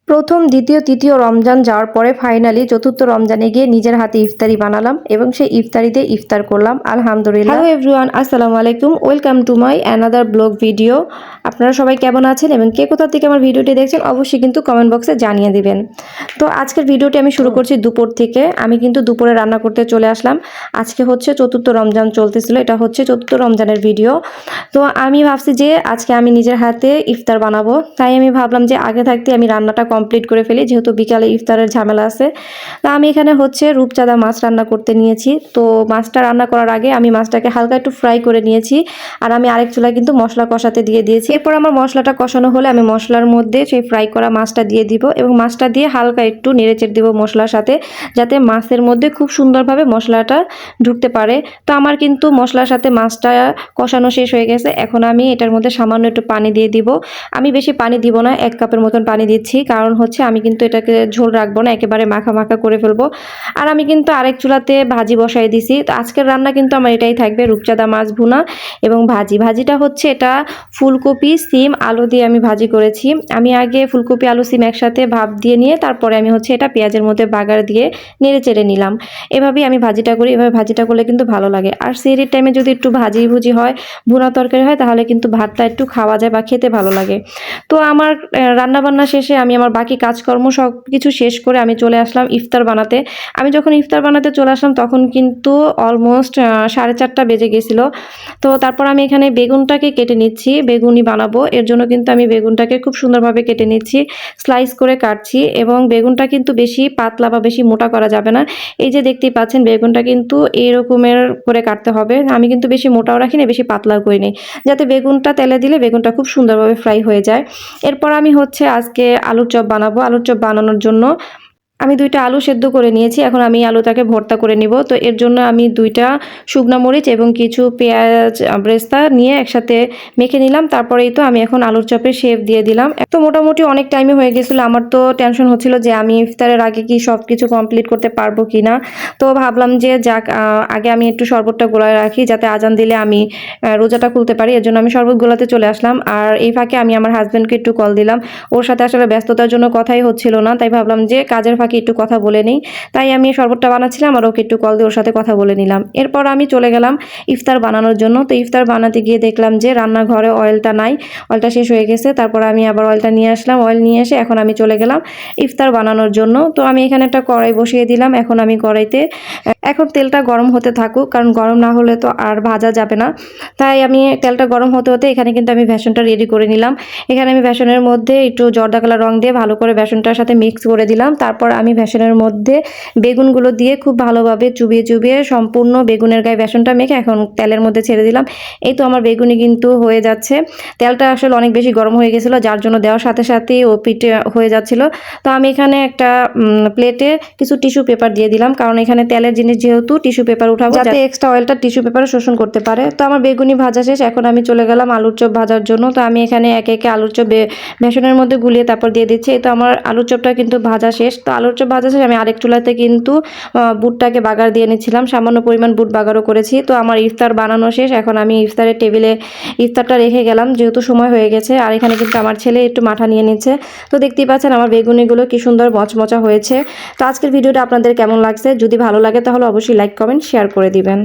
প্রথম, দ্বিতীয়, তৃতীয় রমজান যাওয়ার পরে ফাইনালি চতুর্থ রমজানে গিয়ে নিজের হাতে ইফতারি বানালাম এবং সেই ইফতারিতে ইফতার করলাম আলহামদুলিল্লাহ। হ্যালো এভরিওয়ান, আসসালামু আলাইকুম, welcome to my another blog video. আপনারা সবাই কেমন আছেন এবং কে কোথা থেকে আমার ভিডিওটি দেখছেন অবশ্যই কিন্তু কমেন্ট বক্সে জানিয়ে দিবেন। তো আজকের ভিডিওটি আমি শুরু করছি দুপুর থেকে। আমি কিন্তু দুপুরে রান্না করতে চলে আসলাম। আজকে হচ্ছে চতুর্থ রমজান চলতেছিল, এটা হচ্ছে চতুর্থ রমজানের ভিডিও। তো আমি ভাবছি যে আজকে আমি নিজের হাতে ইফতার বানাবো, তাই আমি ভাবলাম যে আগে থাকতে আমি রান্নাটা কমপ্লিট করে ফেলি, যেহেতু বিকালে ইফতারের ঝামেলা আছে। তো আমি এখানে হচ্ছে রূপচাঁদা মাছ রান্না করতে নিয়েছি। তো মাছটা রান্না করার আগে আমি মাছটাকে হালকা একটু ফ্রাই করে নিয়েছি, আর আমি আরেক চুলায় কিন্তু মশলা কষাতে দিয়ে দিয়েছি। এরপর আমার মশলাটা কষানো হলে আমি মশলার মধ্যে সেই ফ্রাই করা মাছটা দিয়ে দিব এবং মাছটা দিয়ে হালকা একটু নেড়েচেড়ে দিব মশলার সাথে, যাতে মাছের মধ্যে খুব সুন্দরভাবে মশলাটা ঢুকতে পারে। তো আমার কিন্তু মশলার সাথে মাছটা কষানো শেষ হয়ে গেছে। এখন আমি এটার মধ্যে সামান্য একটু পানি দিয়ে দিব। আমি বেশি পানি দিব না, 1 কাপের মতন পানি দিচ্ছি, কারণ হচ্ছে আমি কিন্তু এটাকে ঝোল রাখবো না, একেবারে মাখা মাখা করে ফেলবো। আর আমি কিন্তু আরেক চুলাতে ভাজি বসাই দিছি। তো আজকের রান্না কিন্তু আমার এটাই থাকবে, রূপচাঁদা মাছ ভুনা এবং ভাজিটা হচ্ছে এটা ফুলকপি, সিম, আলু দিয়ে আমি ভাজি করেছি। আমি আগে ফুলকপি, আলু, সিম একসাথে ভাপ দিয়ে নিয়ে তারপরে আমি হচ্ছে এটা পেঁয়াজের মধ্যে বাগার দিয়ে নেড়ে চেড়ে নিলাম। এভাবেই আমি ভাজিটা করি, এভাবে ভাজিটা করলে কিন্তু ভালো লাগে। আর সেহরির টাইমে যদি একটু ভাজি ভুজি হয়, ভুনা তরকারি হয়, তাহলে কিন্তু ভাতটা একটু খাওয়া যায় বা খেতে ভালো লাগে। তো আমার রান্নাবান্না শেষে আমি আমার বাকি কাজকর্ম সব কিছু শেষ করে আমি চলে আসলাম ইফতার বানাতে। আমি যখন ইফতার বানাতে চলে আসলাম তখন কিন্তু অলমোস্ট 4:30 বেজে গেছিলো। তো তারপর আমি এখানে বেগুনটাকে কেটে নিচ্ছি, বেগুনি বানাবো, এর জন্য কিন্তু আমি বেগুনটাকে খুব সুন্দরভাবে কেটে নিচ্ছি, স্লাইস করে কাটছি। এবং বেগুনটা কিন্তু বেশি পাতলা বা বেশি মোটা করা যাবে না। এই যে দেখতেই পাচ্ছেন বেগুনটা কিন্তু এইরকমের করে কাটতে হবে। আমি কিন্তু বেশি মোটাও রাখি না, বেশি পাতলাও করি নি, যাতে বেগুনটা তেলে দিলে বেগুনটা খুব সুন্দরভাবে ফ্রাই হয়ে যায়। এরপর আমি হচ্ছে আজকে আলুর চপ বানাবো। আলুর চপ বানানোর জন্য আমি 2টা আলু সেদ্ধ করে নিয়েছি, এখন আমি আলুটাকে ভর্তা করে নিব। তো এর জন্য আমি 2টা শুকনা মরিচ এবং কিছু পেঁয়াজ ব্রেস্তা নিয়ে একসাথে মেখে নিলাম। তারপরেই তো আমি এখন আলুর চপের শেপ দিয়ে দিলাম। তো মোটামুটি অনেক টাইমে হয়ে গেছিলো, আমার তো টেনশন হচ্ছিল যে আমি ইফতারের আগে কি সব কিছু কমপ্লিট করতে পারবো কি না। তো ভাবলাম যে যাক, আগে আমি একটু শরবতটা গোলায় রাখি, যাতে আজান দিলে আমি রোজাটা খুলতে পারি। এর জন্য আমি শরবত গোলাতে চলে আসলাম। আর এই ফাঁকে আমি আমার হাজব্যান্ডকে একটু কল দিলাম, ওর সাথে আসলে ব্যস্ততার জন্য কথাই হচ্ছিল না, তাই ভাবলাম যে কাজের ফাঁকে একটু কথা বলে নিই। তাই আমি শরবতটা বানাচ্ছিলাম আর ওকে একটু কল দিয়ে ওর সাথে কথা বলে নিলাম। এরপর আমি চলে গেলাম ইফতার বানানোর জন্য। তো ইফতার বানাতে গিয়ে দেখলাম যে রান্নাঘরে অয়েলটা নাই, অয়েলটা শেষ হয়ে গেছে। তারপর আমি আবার অয়েলটা নিয়ে আসলাম, অয়েল নিয়ে এসে এখন আমি চলে গেলাম ইফতার বানানোর জন্য। তো আমি এখানে একটা কড়াই বসিয়ে দিলাম। এখন আমি কড়াইতে এখন তেলটা গরম হতে থাকুক, কারণ গরম না হলে তো আর ভাজা যাবে না। তাই আমি তেলটা গরম হতে হতে এখানে কিন্তু আমি বেসনটা রেডি করে নিলাম। এখানে আমি বেসনের মধ্যে একটু জর্দা কালার রং দিয়ে ভালো করে বেসনটার সাথে মিক্স করে দিলাম। তারপর আমি বেসনের মধ্যে বেগুনগুলো দিয়ে খুব ভালোভাবে চুবিয়ে চুবিয়ে সম্পূর্ণ বেগুনের গায়ে বেসনটা মেখে এখন তেলের মধ্যে ছেড়ে দিলাম। এই তো আমার বেগুনি কিন্তু হয়ে যাচ্ছে। তেলটা আসলে অনেক বেশি গরম হয়ে গেছিলো, যার জন্য দেওয়ার সাথে সাথেই ও পিঠে হয়ে যাচ্ছিল। তো আমি এখানে একটা প্লেটে কিছু টিস্যু পেপার দিয়ে দিলাম, কারণ এখানে তেলের জিনিস যেহেতু টিস্যু পেপার উঠাবো, যাতে এক্সট্রা অয়েলটা টিস্যু পেপারে শোষণ করতে পারে। তো আমার বেগুনি ভাজা শেষ, এখন আমি চলে গেলাম আলুর চপ ভাজার জন্য। তো আমি এখানে একে একে আলুর চপ বেসনের মধ্যে গুলিয়ে তারপর দিয়ে দিচ্ছি। এই তো আমার আলুর চপটা কিন্তু ভাজা শেষ। তো আলুর চপ ভাজা শেষ, আমি আরেক চুলাতে কিন্তু বুটটাকে বাগার দিয়ে নিচ্ছিলাম, সামান্য পরিমাণ বুট বাগারও করেছি। তো আমার ইফতার বানানো শেষ, এখন আমি ইফতারের টেবিলে ইফতারটা রেখে গেলাম, যেহেতু সময় হয়ে গেছে। আর এখানে কিন্তু আমার ছেলে একটু মাঠা নিয়ে নিচ্ছে। তো দেখতেই পাচ্ছেন আমার বেগুনিগুলো কি সুন্দর মচমচা হয়েছে। তো আজকের ভিডিওটা আপনাদের কেমন লাগছে? যদি ভালো লাগে তাহলে অবশ্যই লাইক, কমেন্ট, শেয়ার করে দিবেন।